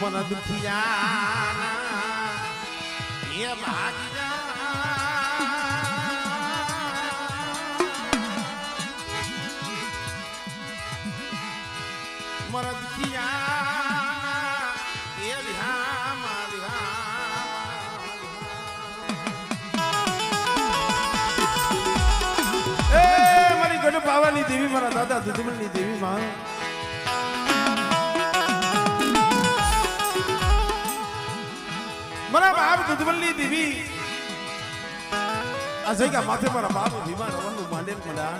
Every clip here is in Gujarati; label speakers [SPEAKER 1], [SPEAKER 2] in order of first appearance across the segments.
[SPEAKER 1] મન દુખિયાના એ ભાગી જા મન દુખિયાના એ વિહામા વિહામા એ મારી ગઢ પાવાની દેવી મારા દાદા દુધમણની દેવી માં મારા બાપ દુધમલની દેવી આ જગ્યા માથે મારા બાપ ભીમા રવણનું માંડેલ મળ્યા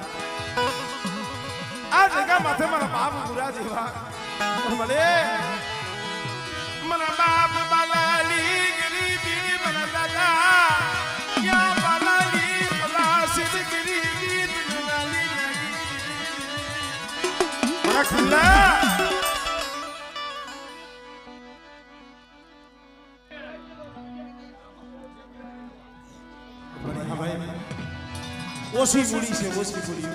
[SPEAKER 1] આ જગ્યા માથે મારા બાપ ગુરા જેવા મળે મારા બાપ બાલાલી ગરીબી મારા દાદા યા બાલાલી પલાસિત ગરીબી દુલાલી મારા ખુલ્લા ઓછી મૂડી છે ઓછી મૂડી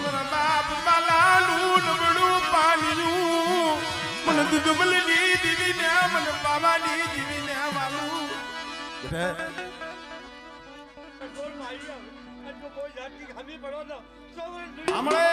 [SPEAKER 1] મારા બાપ બાલાનું નબળું પાણીનું મને દુધમલની દીવી ને મને બાબાની દીવી ને વાલું હમણે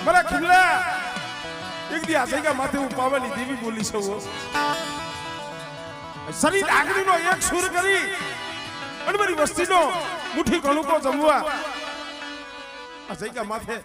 [SPEAKER 1] મારા ખુલ્લા એક દી આસૈકા માથે હું પાવાની દેવી બોલી છું શરીર આગળીનો એક સુર કરી અને મારી વસ્તીનો મુઠ્ઠી કણુકો જમવા આસૈકા માથે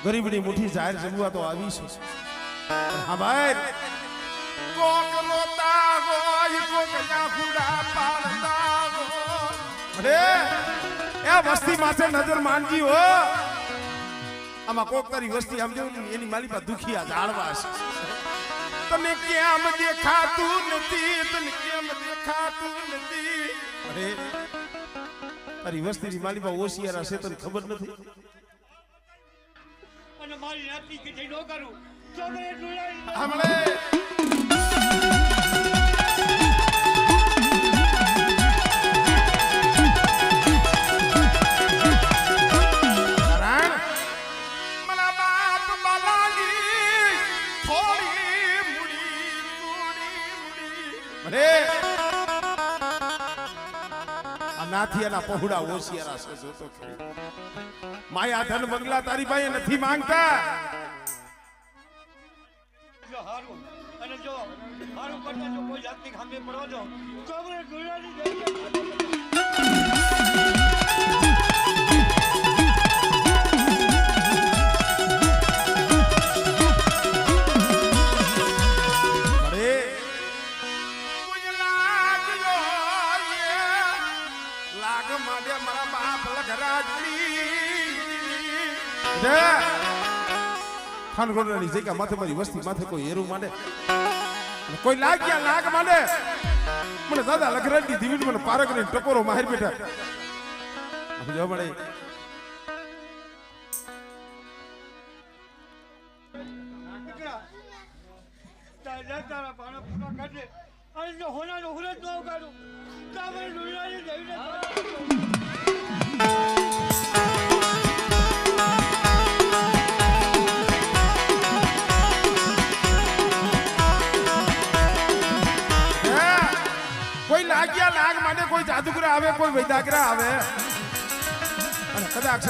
[SPEAKER 1] ગરીબની મુઠ્ઠી જાહેર જમવા તો આવી છે હા ભાઈ કોક રોતા હોય કોક યાફુડા પાડતા હોય અરે એ વસ્તી માથે નજર માંડજી હો આમાં કોક તારી વસ્તી આમ જોઈ એની માલી પર દુખિયા જાળવા છે તને કેમ દેખાતું નથી તને કેમ દેખાતું નથી અરે તારી વસ્તીની માલી પર ઓશિયારા છે તને ખબર નથી
[SPEAKER 2] મારી નાતી કે નો કરું ચોગરે ડોળાઈ
[SPEAKER 1] હમણે કરણ મલા બાપ બાલાની થોડી મુડી અરે આ નાથિયાના પહોળા ઓશિયારા છે જોતો ખરી માયા ધન બંગલા તારી પાસે નથી માંગતા
[SPEAKER 2] જો હારું અને જો હારું કરતા જો કોઈ જાતની ખામી પડવા દો કોબરે ડોળાની દેવી
[SPEAKER 1] અરે કોઈ લાગ માડે મારા બાપ લખરાજની ખાનગોડાની જગ્યા માથે મારી વસ્તી માથે કોઈ હેરું માંડે કોઈ લાગ્યા લાગ માંડે મને દાદા લખરાજની દીવી મને પારક ને ટકોરો માહિર બેઠા જો મળે
[SPEAKER 2] તારા પાણા પૂરા કાઢે અને જો હોનાનો હુરત નો કાઢું કાબરે ડોળાની દેવીને
[SPEAKER 1] કોઈ લાગ્યા લાગ માટે કોઈ જાદુગરા આવે કોઈ વૈદાગરા આવે અને કદાચ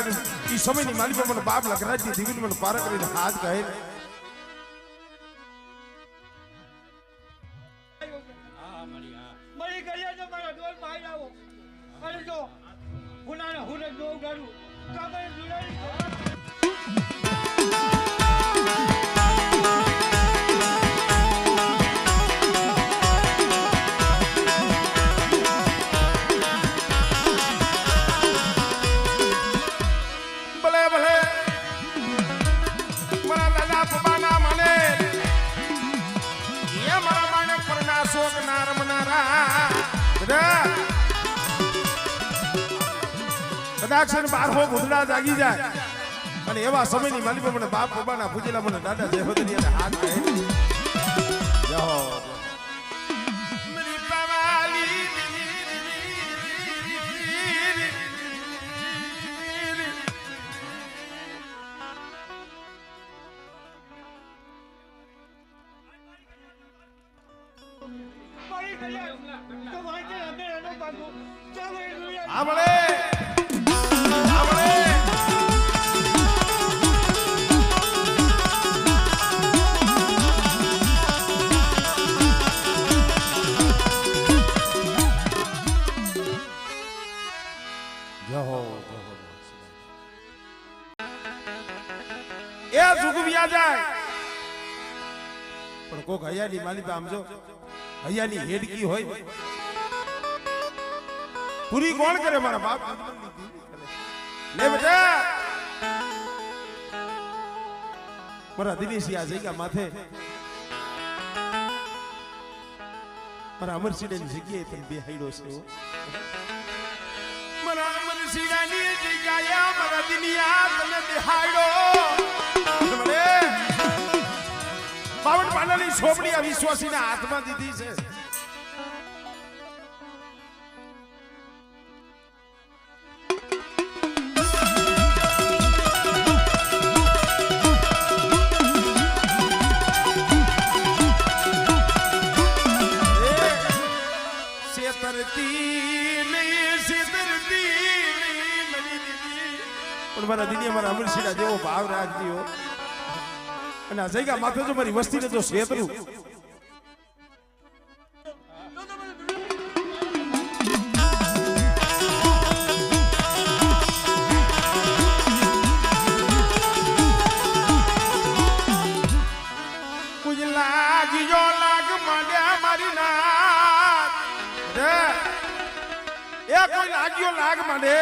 [SPEAKER 1] એ સમયની માલી પર મને બાપ લખરાજની દીવીને મને પાર કરીને હાથ કહે
[SPEAKER 2] મરી ગયા તો મારા ડોલ ભાઈ તો હોનાને હોને દો ગાડું કાબરે દુલાઈ
[SPEAKER 1] કદાચ બારહો ભૂતડા જાગી જાય અને એવા સમયની માલિકો મને બાપ બાબાના પૂજેલા મને દાદા જયવદરી અને હાથ કહે જય હો કોક હૈયાની માલિકા આમ જો હૈયાની હેડકી હોય પૂરી કોણ કરે મારા બાપ લે બેટા મારા દિનેશી આ જગ્યા માથે મારા અમરસિંહની જગ્યાએ પણ બેહાડ્યો છે મારા અમરસિંહની જગ્યાએ મારા દિનિયા તને બેહાડ્યો મને બાવન પાનાની છોપડી આ વિશ્વાસીના હાથમાં દીધી છે મારા દિનિયા મારા અમરસિંહ જેવો ભાવ રાખજો અને આ જગ્યા માથે જો મારી વસ્તીને જો છેતરું કુછ લાગ્યો લાગ માંડ્યા મારી નાથ એ કોઈ લાગ્યો લાગ માંડે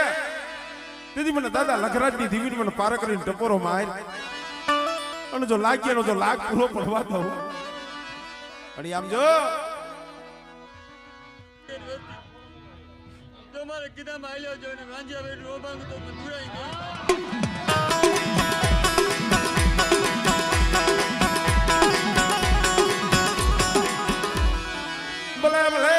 [SPEAKER 1] તેથી મને દાદા લખરાજની દીવીને મને પાર કરીને ટપોરો માર અને જો લાગ્યાનો જો લાગ પૂરો પડવા દઉં અને આમ જો
[SPEAKER 2] તમારે કીધા માલ્યો જો ને વાંજ્યા બેઠ રોબાંગ તો દુરાઈ ગઈ
[SPEAKER 1] ભલે ભલે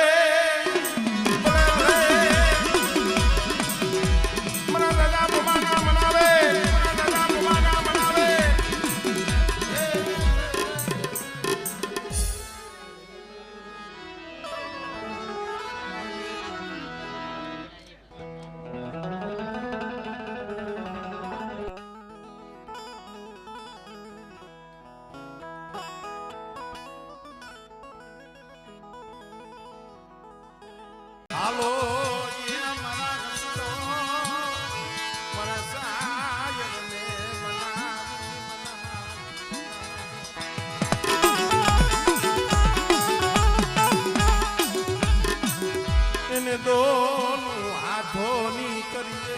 [SPEAKER 1] દોનું હાથોની કરીએ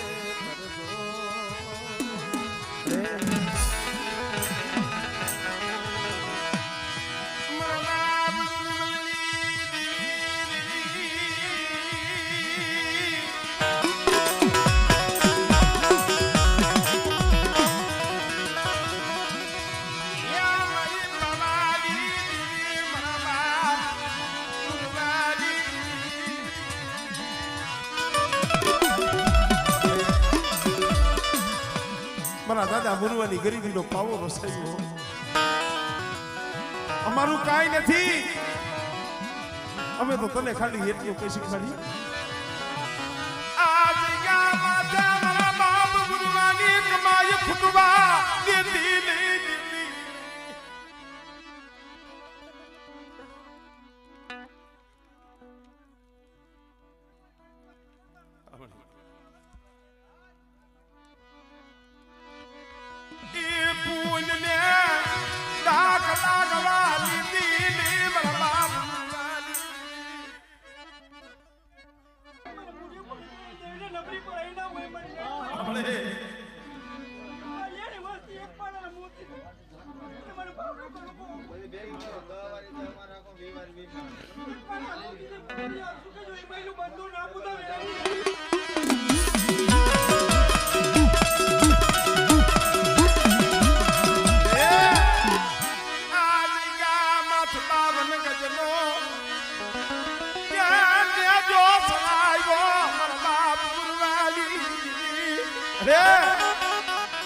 [SPEAKER 1] મારા દાદા મુરવાની ગરીબીનો પાવો રસાયો અમારું કાઈ નથી અમે તો તને ખાલી એટલું કઈ શીખવાડી આ જગ્યામાં મારા બાપ મુરવાની કમાય ફૂટવા દેતી નહીં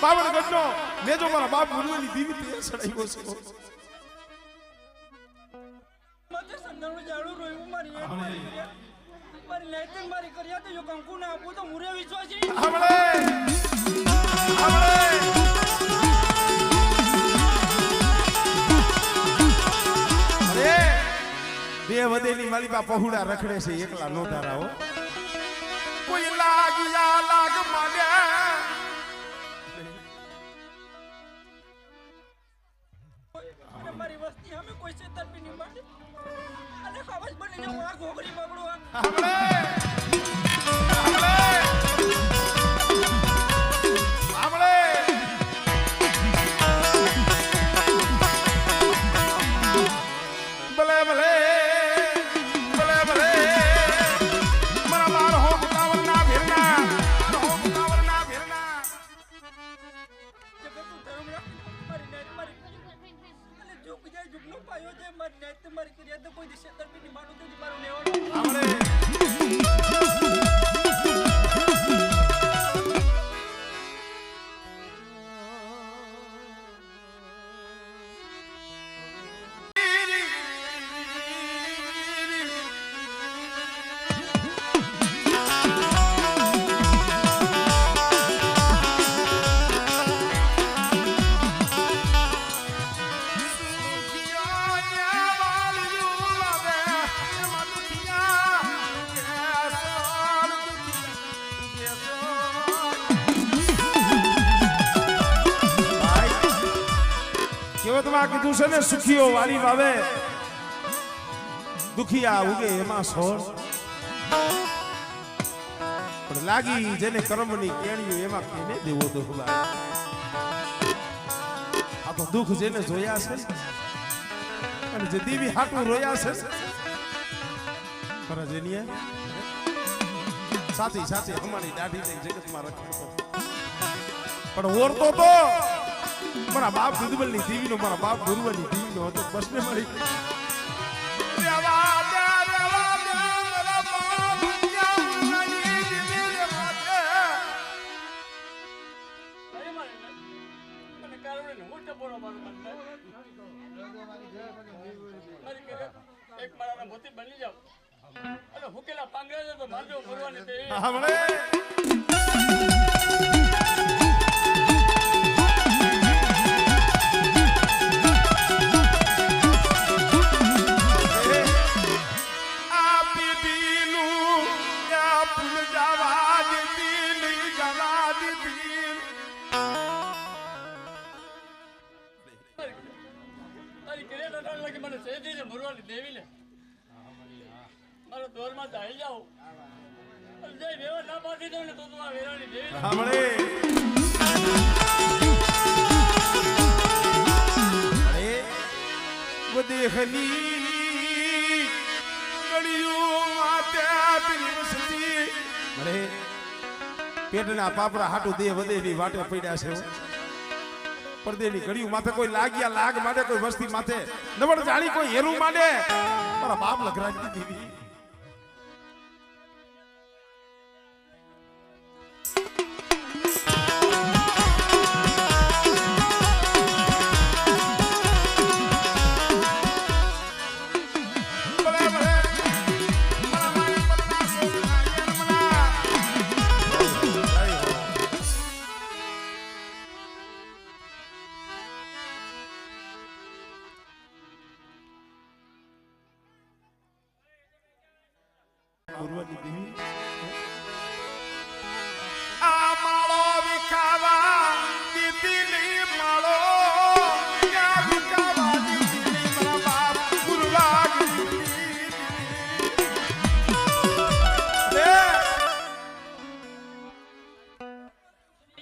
[SPEAKER 1] બાવન ગઢનો મેં જો મારા બાપ ગુરુની દીવી તે સડાયો છે
[SPEAKER 2] માથે સંદર્ભ જાડું રોયું મારી મારી લાઈટ મારી કર્યા તો જો કંકુ ના આપું તો મુરે વિશ્વાસી
[SPEAKER 1] હમણે અરે બે વધેલી માલિકા પહોળા રખડે છે એકલા નો ધારાઓ કોઈ લાગિયા લાગ માલ્યા
[SPEAKER 2] મારી વસ્તી અમે કોઈ છેતરપી નહીં માંડે અને ખબર બની જાવ આ ઘોઘરી બગડો
[SPEAKER 1] હમણે ભલે ભલે ભલે ભલે મારા બાર હો મુકાવરના ભેરના હો મુકાવરના ભેરના
[SPEAKER 2] જગત ધર્મ મારી નાઈટ મારી અને જો બીજા જુગનો પાયો છે મારી નાઈટ મારી કર્યા તો કોઈ દિશે તરપી નહીં માનું તો મારું લેવાનું
[SPEAKER 1] હમણે કેવતમાં કીધું છે ને સુખીઓ વાલી વાવે દુખિયા ઉગે એમાં સોળ પણ લાગી જેને કર્મની કેણીઓ એમાં કેને દેવો દુખલા આ તો દુખ જેને જોયા છે અને જે દીવી હાટું રોયા છે ખરા જેની સાથી સાથી અમારી દાઢી લઈ જગતમાં રખડતો પણ ઓરતો તો મારા બાપ દુદબલની દીવીનો મારા બાપ ગુરુવાની દીવીનો હતો બસને મળી
[SPEAKER 2] એક મારા મોતી બની જાવ અને હુકેલા પાંગરા તો માંડો ભરવાની તે
[SPEAKER 1] હમણે
[SPEAKER 2] દેવી ને મારો દોરમાં ચાલી જાઓ જય વેવા ના પાછી દઉં ને તો તું આ વેરાની દેવી
[SPEAKER 1] હમણે અરે વદેખની ગળિયું માતે આપી વસતી અરે પેટના પાપડા હાટુ દે વધેની વાટે પડ્યા છે પડદેની ઘડિયું માથે કોઈ લાગ્યા લાગ માટે કોઈ વસ્તી માથે નવડ જાણી કોઈ હેરું માંડે મારા બાપ લગરાજની દીવી ગુરુવાની દીવી આ માળો વિખાવા દીદી માળો ક્યાં વિખાવા દીદી મારા બાપ ગુરુવાગી રે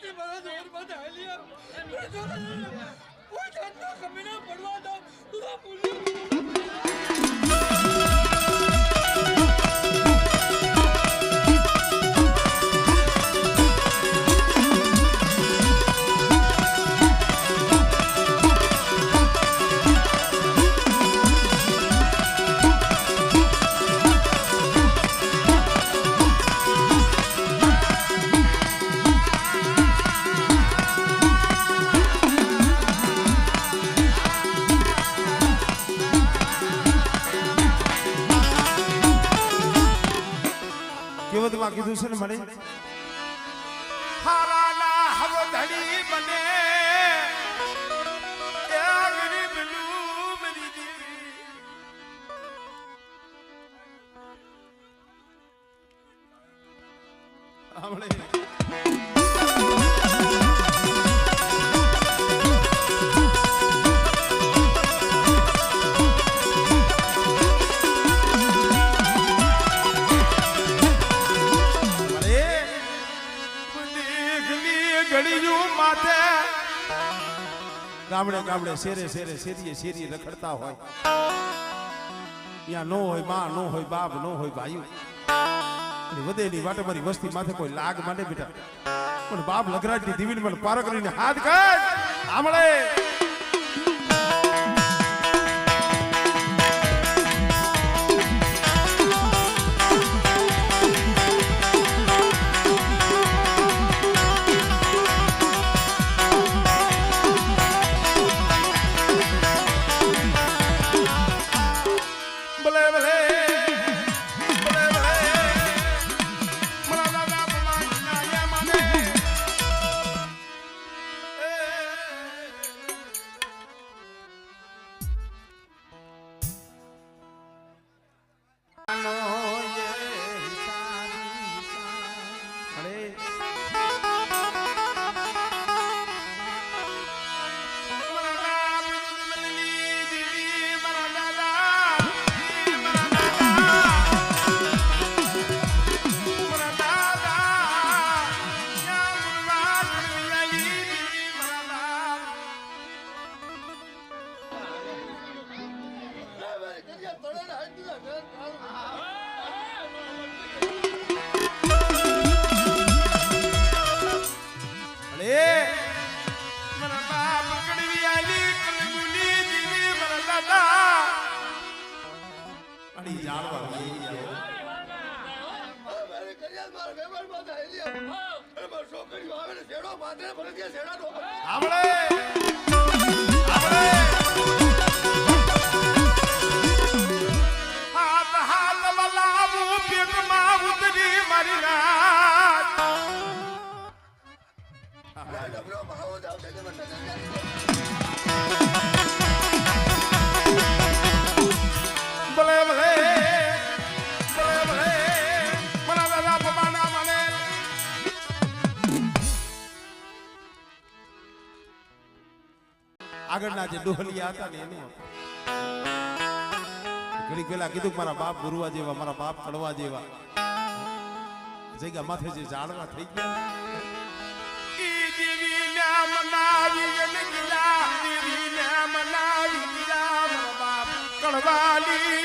[SPEAKER 2] એ મારા જોર માં હાલિયા કોઈ જાતનો કમીના પડવા દો તું આ બોલી
[SPEAKER 1] માં કીધું છે ને મને હારાના હવ ધડી બને એ ગરીબ નું મરી દીવી આપણે ગામડે ગામડે શેરે શેરે શેરીએ શેરીએ રખડતા હોય ત્યાં નો હોય માં નો હોય બાપ નો હોય ભાઈઓ વધેલી વાટે મારી વસ્તી માથે કોઈ લાગ માંડે બેટા પણ બાપ લગરાજની દીવીને મને પાર કરીને હાથ કાઢ આમળે આગળના જે ડોહલિયા હતા ને એનું ઘડી પેલા કીધું મારા બાપ ગુરુવા જેવા મારા બાપ કડવા જેવા જગ્યા માથે જે ઝાડવા થઈ ગયા ઈ દેવી ના મનાવી જનગલા દેવી ના મનાવી ગયા મારા બાપ કડવાલી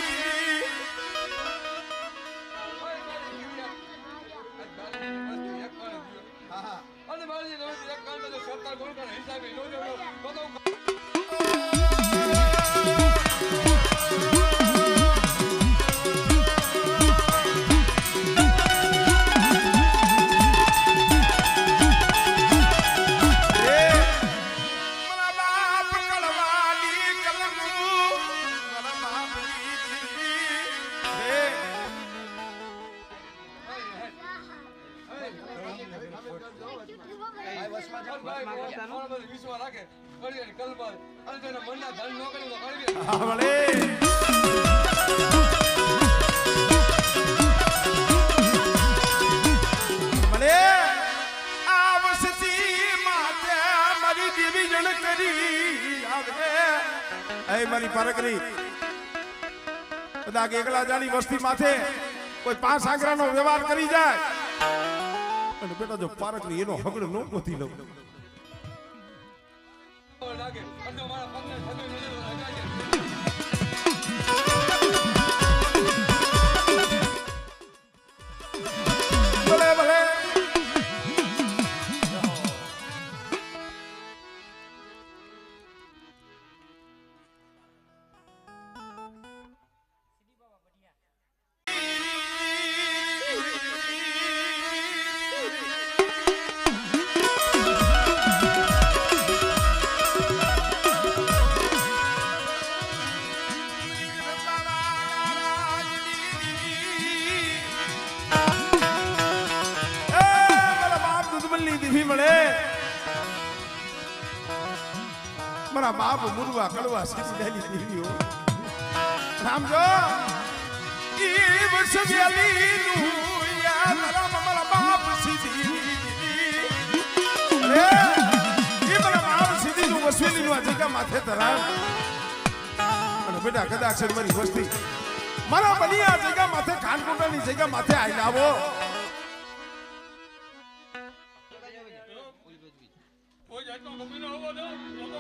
[SPEAKER 3] અને મારી એક કામ તો સરકાર ગોળ કરે હિસાબે નો જો બધો વિશ્વાસ રાખે કરી કલબા અને તેના મનના ધન નો કરી તો કરી
[SPEAKER 1] આવળે મને આવસતી માતે મારી દેવી જણ કરી આવે એ મારી પરકરી બધા એકલા જાણી વસ્તી માથે કોઈ પાંચ આંકડાનો વ્યવહાર કરી જાય અને બેટા જો પારકરી એનો હગડ નો ગોતી લઉં
[SPEAKER 3] લાગે અને મારા પગને થમે નજર લગાજે
[SPEAKER 1] ભલે ભલે મારા બાપ મુરવા કડવા સીધી દેવીઓ નામ જો ઈ વસવેલી નું યાદ મારા બાપ સીધી અરે ઈ મારા બાપ સીધી નું વસવેલી નું જગ્યા માથે ધરાવ અને બેટા કદાચ મારી વસ્તી મારા બની આ જગ્યા માથે ખાનકોટાની જગ્યા માથે આઈ લાવો
[SPEAKER 3] કોઈ જાતનો ગમીનો હોવો દો લોકો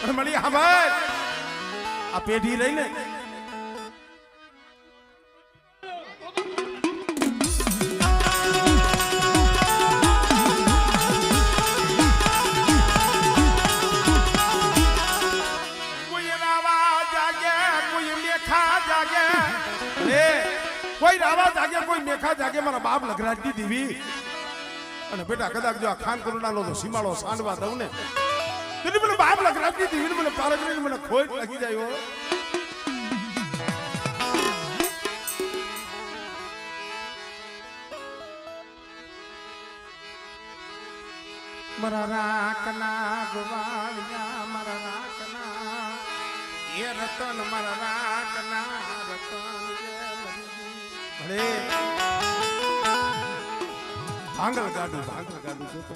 [SPEAKER 3] મુરવા
[SPEAKER 1] મળી હા ભાઈ આ પેઢી રહી ને કોઈ રાવા જાગે કોઈ મેખા જાગે મારા બાપ લગરાજી દીવી અને બેટા કદાચ જો આ ખાન કરુણાનો તો સીમાડો સાંડવા દઉં ને તેની મને બાપ લગરાજી દીવી મને પારગરી મને ખોઈ લાગી જાય હો મારા રાખના ગવાળિયા મારા રાખના એ રતન મારા રાખના રતન અરે ભાંગલ ગાડું જોતો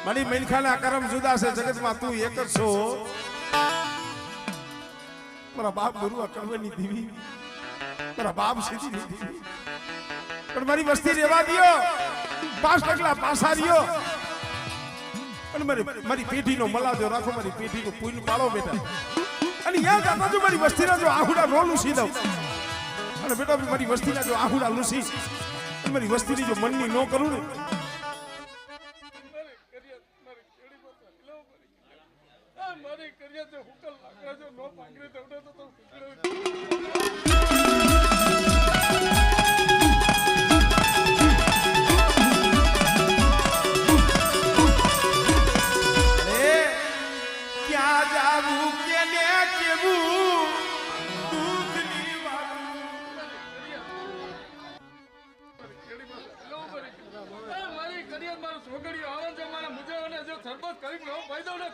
[SPEAKER 1] મારી મેલખાના કરમ જુદા છે જગતમાં તું એક જ છો મારા બાપ ગુરુઆ કળવાની દીવી મારા બાપ સીધી દીવી પણ મારી વસ્તી રેવા દિયો 5 ટકલા પાસા રહ્યો અને મારી પેઢીનો મલાજો રાખો મારી પેઢીનો પુલ પાળો બેટા અને યાદ આપો જો મારી વસ્તીના જો આહુડા નો લૂસી દઉં અને બેટા મારી વસ્તીના જો આહુડા લૂસી મારી વસ્તીની જો મનની નો કરું ને
[SPEAKER 3] મારી કરિયા જો હુકલ લાગરા જો નો પાંગરે દવડે તો
[SPEAKER 1] ક્યાં જાવું કેને કેવું દુઃખની વાત
[SPEAKER 3] મારી કરિયા મારો છોકરીઓ આવે છે મારા મુજોને જો સરબત કરી લો ભાઈ દઉં ને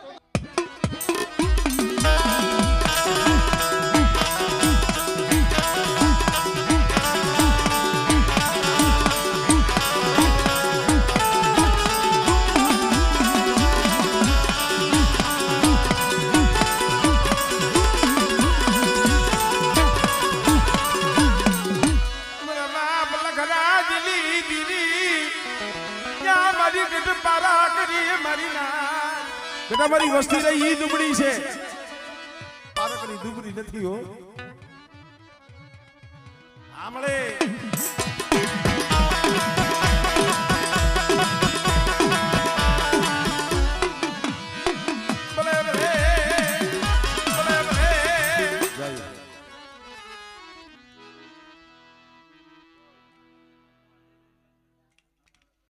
[SPEAKER 1] બેટા મારી વસ્તી રહી ઈ દુબળી છે પારકની દુબળી નથી હો આમળે